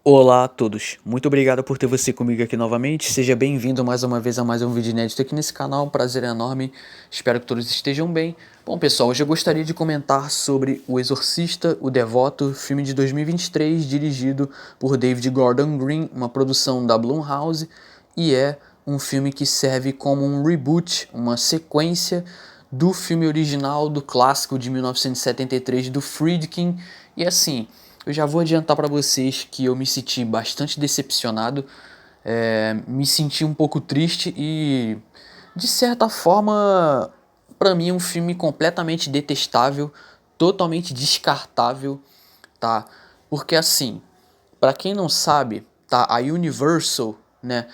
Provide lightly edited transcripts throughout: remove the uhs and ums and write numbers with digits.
Olá a todos, muito obrigado por ter você comigo aqui novamente, seja bem-vindo mais uma vez a mais um vídeo inédito aqui nesse canal, um prazer enorme, espero que todos estejam bem. Bom pessoal, hoje eu gostaria de comentar sobre O Exorcista, o Devoto, filme de 2023, dirigido por David Gordon Green, uma produção da Blumhouse, e é um filme que serve como um reboot, uma sequência do filme original, do clássico de 1973 do Friedkin, e assim... Eu já vou adiantar para vocês que eu me senti bastante decepcionado, me senti um pouco triste e, de certa forma, para mim é um filme completamente detestável, totalmente descartável, tá? Porque assim, para quem não sabe, tá? A Universal, né,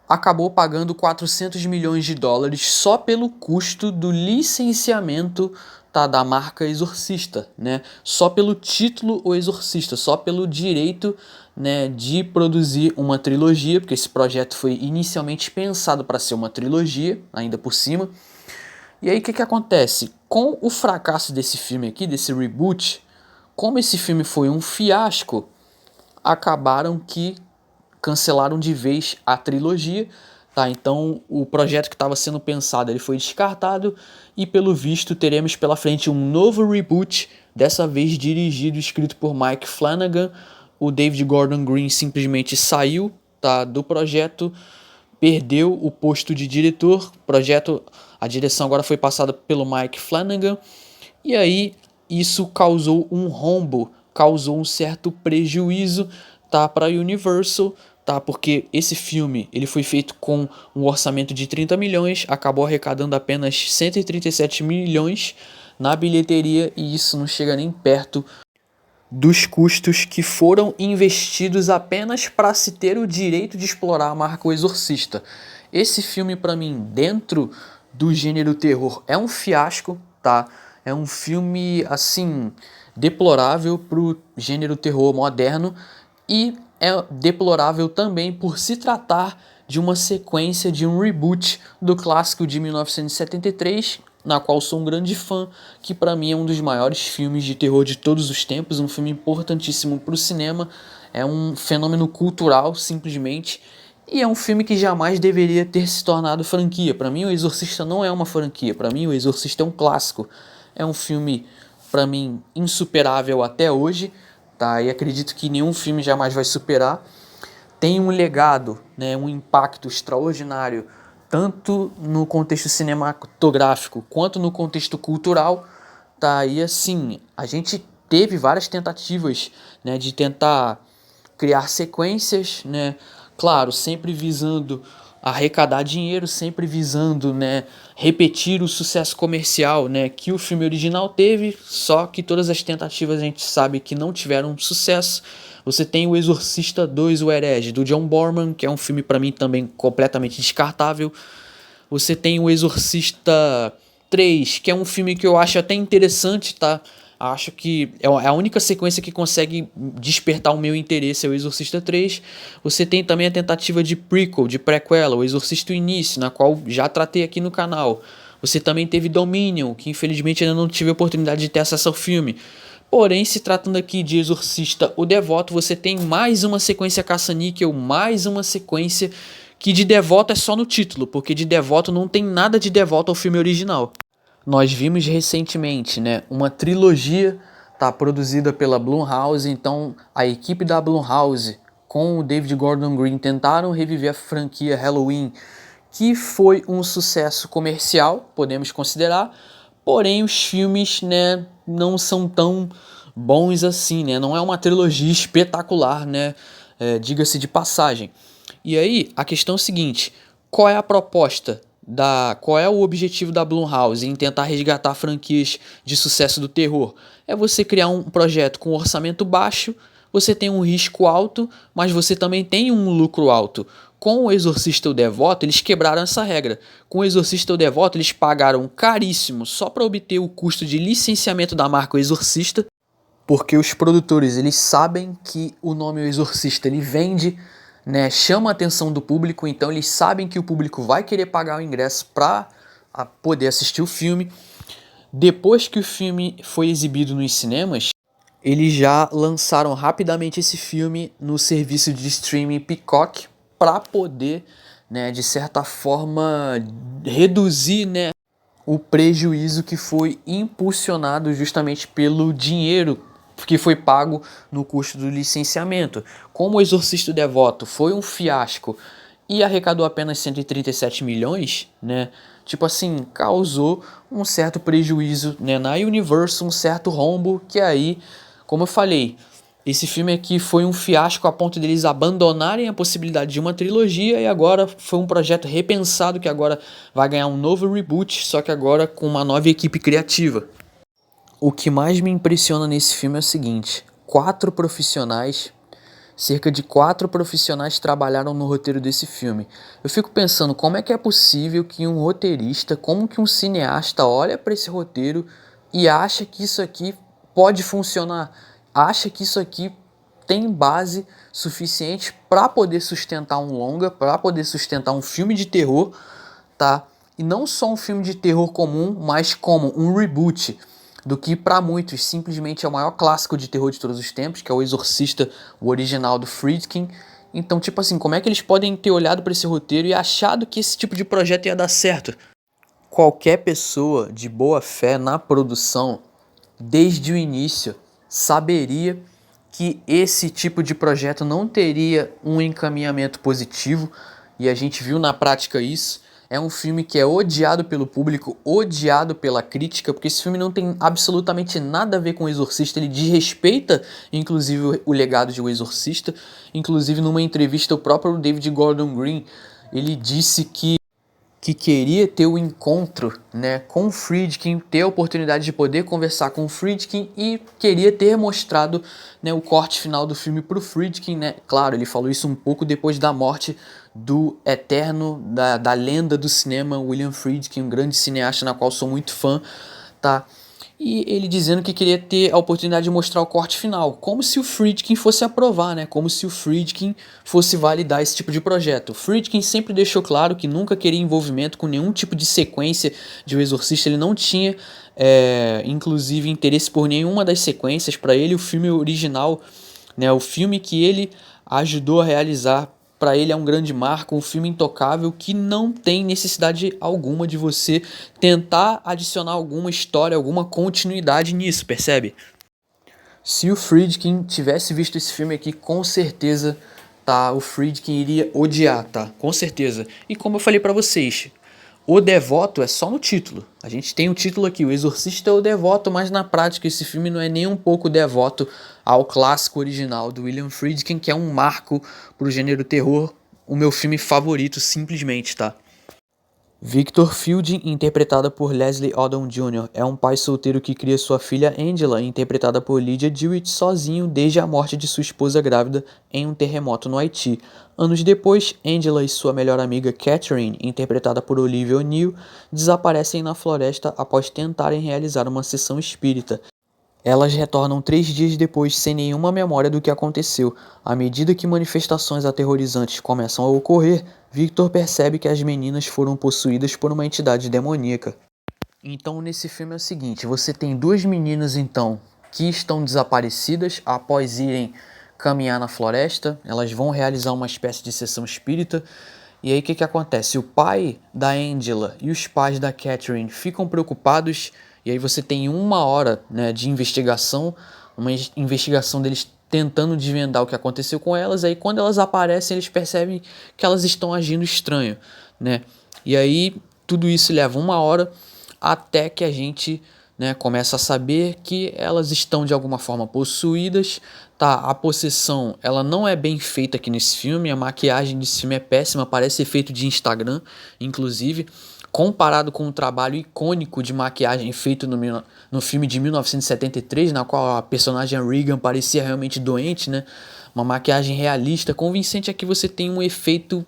acabou pagando 400 milhões de dólares só pelo custo do licenciamento, tá, da marca Exorcista, né? Só pelo título O Exorcista, só pelo direito, né, de produzir uma trilogia, porque esse projeto foi inicialmente pensado para ser uma trilogia, ainda por cima. E aí o que acontece? Com o fracasso desse filme aqui, desse reboot, como esse filme foi um fiasco, acabaram que cancelaram de vez a trilogia, tá? Então o projeto que estava sendo pensado ele foi descartado e pelo visto teremos pela frente um novo reboot, dessa vez dirigido e escrito por Mike Flanagan. O David Gordon Green simplesmente saiu, tá, do projeto, perdeu o posto de diretor. A direção agora foi passada pelo Mike Flanagan e aí isso causou um rombo, causou um certo prejuízo, tá, para a Universal, tá? Porque esse filme, ele foi feito com um orçamento de 30 milhões, acabou arrecadando apenas 137 milhões na bilheteria e isso não chega nem perto dos custos que foram investidos apenas para se ter o direito de explorar a marca O Exorcista. Esse filme, para mim, dentro do gênero terror, é um fiasco, tá? É um filme, assim, deplorável pro gênero terror moderno e é deplorável também por se tratar de uma sequência de um reboot do clássico de 1973, na qual sou um grande fã, que para mim é um dos maiores filmes de terror de todos os tempos, um filme importantíssimo para o cinema, é um fenômeno cultural simplesmente, e é um filme que jamais deveria ter se tornado franquia. Para mim, O Exorcista não é uma franquia, para mim, O Exorcista é um clássico, é um filme, para mim, insuperável até hoje, tá? E acredito que nenhum filme jamais vai superar. Tem um legado, né, um impacto extraordinário, tanto no contexto cinematográfico quanto no contexto cultural, tá? E assim, a gente teve várias tentativas, né, de tentar criar sequências, né? Claro, sempre visando arrecadar dinheiro, sempre visando, né, repetir o sucesso comercial, né, que o filme original teve, só que todas as tentativas a gente sabe que não tiveram sucesso. Você tem o Exorcista 2, o Herege, do John Borman, que é um filme para mim também completamente descartável. Você tem o Exorcista 3, que é um filme que eu acho até interessante, tá? Acho que é a única sequência que consegue despertar o meu interesse é o Exorcista 3. Você tem também a tentativa de prequel, de prequela, o Exorcista Início, na qual já tratei aqui no canal. Você também teve Dominion, que infelizmente ainda não tive a oportunidade de ter acesso ao filme. Porém, se tratando aqui de Exorcista o Devoto, você tem mais uma sequência caça-níquel, mais uma sequência que de Devoto é só no título, porque de Devoto não tem nada de Devoto ao filme original. Nós vimos recentemente, né, uma trilogia, tá, produzida pela Blumhouse, então a equipe da Blumhouse com o David Gordon Green tentaram reviver a franquia Halloween, que foi um sucesso comercial, podemos considerar, porém os filmes, né, não são tão bons assim, né, não é uma trilogia espetacular, né, diga-se de passagem. E aí, a questão é o seguinte, qual é a proposta qual é o objetivo da Blumhouse em tentar resgatar franquias de sucesso do terror? É você criar um projeto com orçamento baixo, você tem um risco alto, mas você também tem um lucro alto. Com o Exorcista o Devoto, eles quebraram essa regra. Com o Exorcista o Devoto, eles pagaram caríssimo só para obter o custo de licenciamento da marca O Exorcista, porque os produtores eles sabem que o nome O Exorcista ele vende, né, chama a atenção do público, então eles sabem que o público vai querer pagar o ingresso para poder assistir o filme. Depois que o filme foi exibido nos cinemas, eles já lançaram rapidamente esse filme no serviço de streaming Peacock para poder, né, de certa forma, reduzir, né, o prejuízo que foi impulsionado justamente pelo dinheiro que foi pago no custo do licenciamento. Como O Exorcista Devoto foi um fiasco e arrecadou apenas 137 milhões, né? Tipo assim, causou um certo prejuízo, né, na Universal, um certo rombo que aí, como eu falei, esse filme aqui foi um fiasco a ponto deles abandonarem a possibilidade de uma trilogia e agora foi um projeto repensado que agora vai ganhar um novo reboot, só que agora com uma nova equipe criativa. O que mais me impressiona nesse filme é o seguinte: cerca de quatro profissionais trabalharam no roteiro desse filme. Eu fico pensando como é que é possível que um roteirista, como que um cineasta olha para esse roteiro e acha que isso aqui pode funcionar, acha que isso aqui tem base suficiente para poder sustentar um longa, para poder sustentar um filme de terror, tá? E não só um filme de terror comum, mas como um reboot do que para muitos simplesmente é o maior clássico de terror de todos os tempos, que é o Exorcista, o original do Friedkin. Então, tipo assim, como é que eles podem ter olhado para esse roteiro e achado que esse tipo de projeto ia dar certo? Qualquer pessoa de boa fé na produção, desde o início, saberia que esse tipo de projeto não teria um encaminhamento positivo, e a gente viu na prática isso. É um filme que é odiado pelo público, odiado pela crítica, porque esse filme não tem absolutamente nada a ver com o Exorcista, ele desrespeita inclusive o legado de O Exorcista. Inclusive numa entrevista o próprio David Gordon Green, ele disse que queria ter o encontro, né, com o Friedkin, ter a oportunidade de poder conversar com o Friedkin e queria ter mostrado, né, o corte final do filme pro Friedkin, né? Claro, ele falou isso um pouco depois da morte do eterno, da lenda do cinema, William Friedkin, um grande cineasta na qual sou muito fã, tá? E ele dizendo que queria ter a oportunidade de mostrar o corte final, como se o Friedkin fosse aprovar, né? Como se o Friedkin fosse validar esse tipo de projeto. O Friedkin sempre deixou claro que nunca queria envolvimento com nenhum tipo de sequência de O Exorcista, ele não tinha, inclusive, interesse por nenhuma das sequências. Para ele, o filme original, né, o filme que ele ajudou a realizar, para ele é um grande marco, um filme intocável que não tem necessidade alguma de você tentar adicionar alguma história, alguma continuidade nisso, percebe? Se o Friedkin tivesse visto esse filme aqui, com certeza, tá, o Friedkin iria odiar, tá? Com certeza. E como eu falei pra vocês, o Devoto é só no título. A gente tem o título aqui, O Exorcista é o Devoto, mas na prática esse filme não é nem um pouco devoto ao clássico original do William Friedkin, que é um marco pro gênero terror, o meu filme favorito, simplesmente, tá? Victor Fielding, interpretada por Leslie Odom Jr., é um pai solteiro que cria sua filha Angela, interpretada por Lydia Dewitt, sozinho desde a morte de sua esposa grávida em um terremoto no Haiti. Anos depois, Angela e sua melhor amiga Catherine, interpretada por Olivia O'Neill, desaparecem na floresta após tentarem realizar uma sessão espírita. Elas retornam 3 dias depois sem nenhuma memória do que aconteceu. À medida que manifestações aterrorizantes começam a ocorrer, Victor percebe que as meninas foram possuídas por uma entidade demoníaca. Então nesse filme é o seguinte, você tem duas meninas então que estão desaparecidas após irem caminhar na floresta. Elas vão realizar uma espécie de sessão espírita. E aí o que acontece? O pai da Angela e os pais da Catherine ficam preocupados. E aí você tem 1 hora, né, de investigação, uma investigação deles tentando desvendar o que aconteceu com elas. Aí quando elas aparecem, eles percebem que elas estão agindo estranho, né? E aí tudo isso leva 1 hora até que a gente, né, começa a saber que elas estão de alguma forma possuídas, tá? A possessão, ela não é bem feita aqui nesse filme, a maquiagem desse filme é péssima, parece efeito de Instagram, inclusive, comparado com o trabalho icônico de maquiagem feito no filme de 1973, na qual a personagem Regan parecia realmente doente, né? Uma maquiagem realista, convincente. Aqui você tem um efeito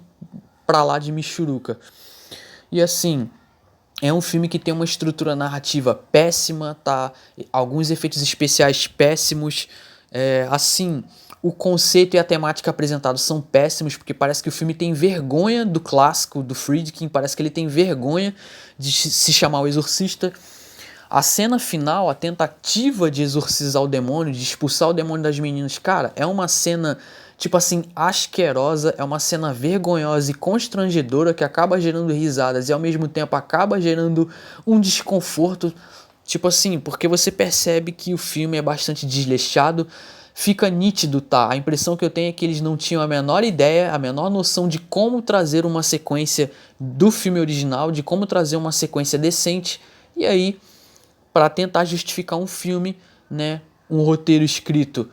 pra lá de michuruca. E assim, é um filme que tem uma estrutura narrativa péssima, tá? Alguns efeitos especiais péssimos. Assim, o conceito e a temática apresentados são péssimos, porque parece que o filme tem vergonha do clássico do Friedkin, parece que ele tem vergonha de se chamar O Exorcista. A cena final, a tentativa de exorcizar o demônio, de expulsar o demônio das meninas, cara, é uma cena, tipo assim, asquerosa, é uma cena vergonhosa e constrangedora que acaba gerando risadas e ao mesmo tempo acaba gerando um desconforto, tipo assim, porque você percebe que o filme é bastante desleixado, fica nítido, tá? A impressão que eu tenho é que eles não tinham a menor ideia, a menor noção de como trazer uma sequência do filme original, de como trazer uma sequência decente, e aí para tentar justificar um filme, né, um roteiro escrito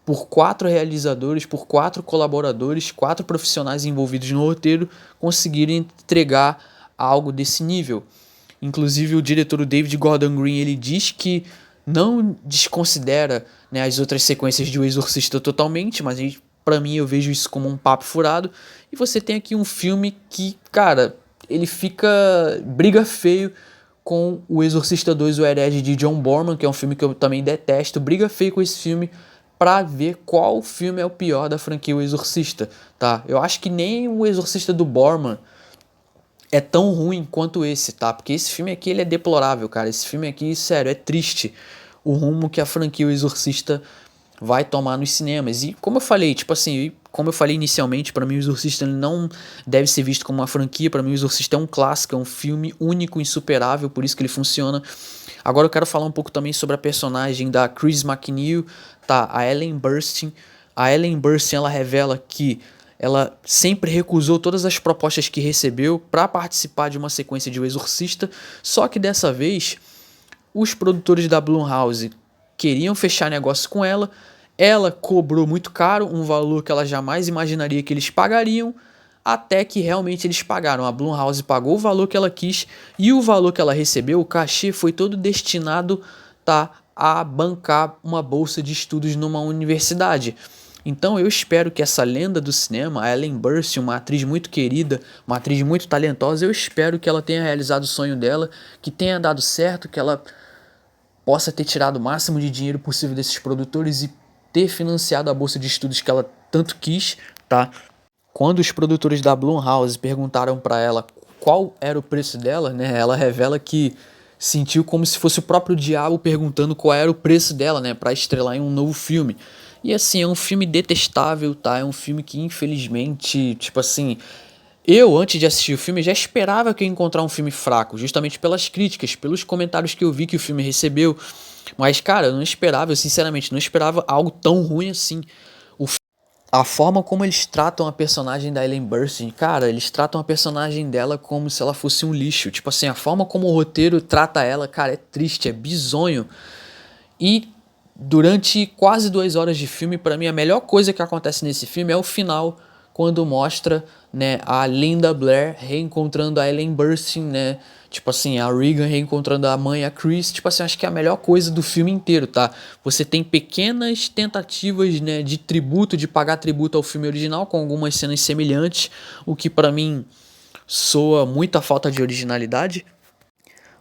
por 4 realizadores, por 4 colaboradores, 4 profissionais envolvidos no roteiro, conseguirem entregar algo desse nível. Inclusive o diretor o David Gordon Green, ele diz que não desconsidera, né, as outras sequências de O Exorcista totalmente, mas para mim eu vejo isso como um papo furado. E você tem aqui um filme que, cara, ele briga feio com O Exorcista 2, O Herege de John Borman, que é um filme que eu também detesto, briga feio com esse filme pra ver qual filme é o pior da franquia O Exorcista, tá? Eu acho que nem O Exorcista do Borman é tão ruim quanto esse, tá? Porque esse filme aqui, ele é deplorável, cara. Esse filme aqui, sério, é triste o rumo que a franquia O Exorcista vai tomar nos cinemas. E como eu falei, tipo assim, como eu falei inicialmente, para mim o Exorcista ele não deve ser visto como uma franquia. Para mim o Exorcista é um clássico, é um filme único, insuperável, por isso que ele funciona. Agora eu quero falar um pouco também sobre a personagem da Chris McNeil, tá? A Ellen Burstyn. A Ellen Burstyn, ela revela que ela sempre recusou todas as propostas que recebeu para participar de uma sequência de O Exorcista, só que dessa vez os produtores da Blumhouse queriam fechar negócio com ela, ela cobrou muito caro, um valor que ela jamais imaginaria que eles pagariam, até que realmente eles pagaram. A Blumhouse pagou o valor que ela quis e o valor que ela recebeu, o cachê, foi todo destinado, tá, a bancar uma bolsa de estudos numa universidade. Então eu espero que essa lenda do cinema, a Ellen Burstyn, uma atriz muito querida, uma atriz muito talentosa, eu espero que ela tenha realizado o sonho dela, que tenha dado certo, que ela possa ter tirado o máximo de dinheiro possível desses produtores e ter financiado a bolsa de estudos que ela tanto quis, tá? Quando os produtores da Blumhouse perguntaram para ela qual era o preço dela, né, ela revela que sentiu como se fosse o próprio diabo perguntando qual era o preço dela, né, para estrelar em um novo filme. E assim, é um filme detestável, tá? É um filme que infelizmente, tipo assim, eu antes de assistir o filme já esperava que eu ia encontrar um filme fraco, justamente pelas críticas, pelos comentários que eu vi que o filme recebeu. Mas cara, eu não esperava, eu sinceramente não esperava algo tão ruim assim. A forma como eles tratam a personagem da Ellen Burstyn, cara, eles tratam a personagem dela como se ela fosse um lixo. Tipo assim, a forma como o roteiro trata ela, cara, é triste, é bizonho. E durante quase 2 horas de filme, pra mim a melhor coisa que acontece nesse filme é o final, quando mostra, né, a Linda Blair reencontrando a Ellen Burstyn, né? Tipo assim, a Regan reencontrando a mãe, a Chris. Tipo assim, acho que é a melhor coisa do filme inteiro, tá? Você tem pequenas tentativas, né, de tributo, de pagar tributo ao filme original, com algumas cenas semelhantes, o que pra mim soa muita falta de originalidade.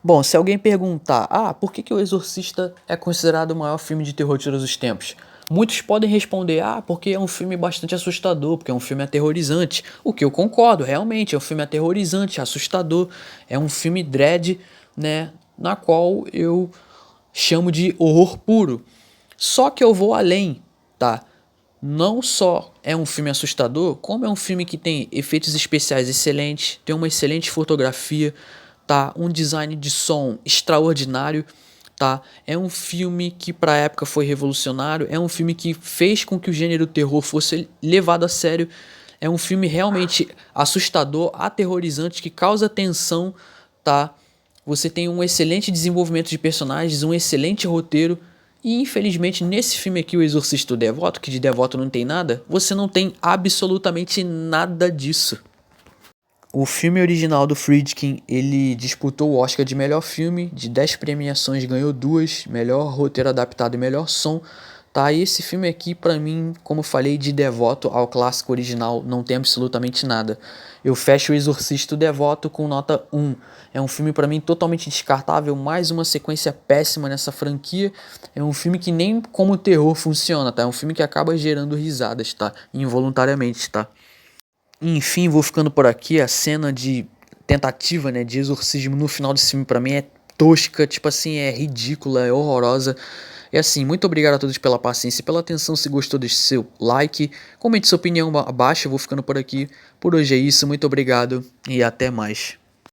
Bom, se alguém perguntar, por que O Exorcista é considerado o maior filme de terror de todos os tempos? Muitos podem responder, porque é um filme bastante assustador, porque é um filme aterrorizante. O que eu concordo, realmente, é um filme aterrorizante, assustador. É um filme dread, né, na qual eu chamo de horror puro. Só que eu vou além, tá? Não só é um filme assustador, como é um filme que tem efeitos especiais excelentes, tem uma excelente fotografia, tá? Um design de som extraordinário, tá? É um filme que para a época foi revolucionário, é um filme que fez com que o gênero terror fosse levado a sério. É um filme realmente assustador, aterrorizante, que causa tensão, tá? Você tem um excelente desenvolvimento de personagens, um excelente roteiro. E infelizmente nesse filme aqui, O Exorcista do Devoto, que de devoto não tem nada, você não tem absolutamente nada disso. O filme original do Friedkin, ele disputou o Oscar de melhor filme, de 10 premiações ganhou 2, melhor roteiro adaptado e melhor som, tá? E esse filme aqui, pra mim, como eu falei, de devoto ao clássico original, não tem absolutamente nada. Eu fecho O Exorcista Devoto com nota 1. É um filme pra mim totalmente descartável, mais uma sequência péssima nessa franquia. É um filme que nem como terror funciona, tá? É um filme que acaba gerando risadas, tá? Involuntariamente, tá? Enfim, vou ficando por aqui. A cena de tentativa, né, de exorcismo no final desse filme pra mim é tosca, tipo assim, é ridícula, é horrorosa. É assim, muito obrigado a todos pela paciência e pela atenção. Se gostou, deixe seu like, comente sua opinião abaixo. Eu vou ficando por aqui. Por hoje é isso, muito obrigado e até mais.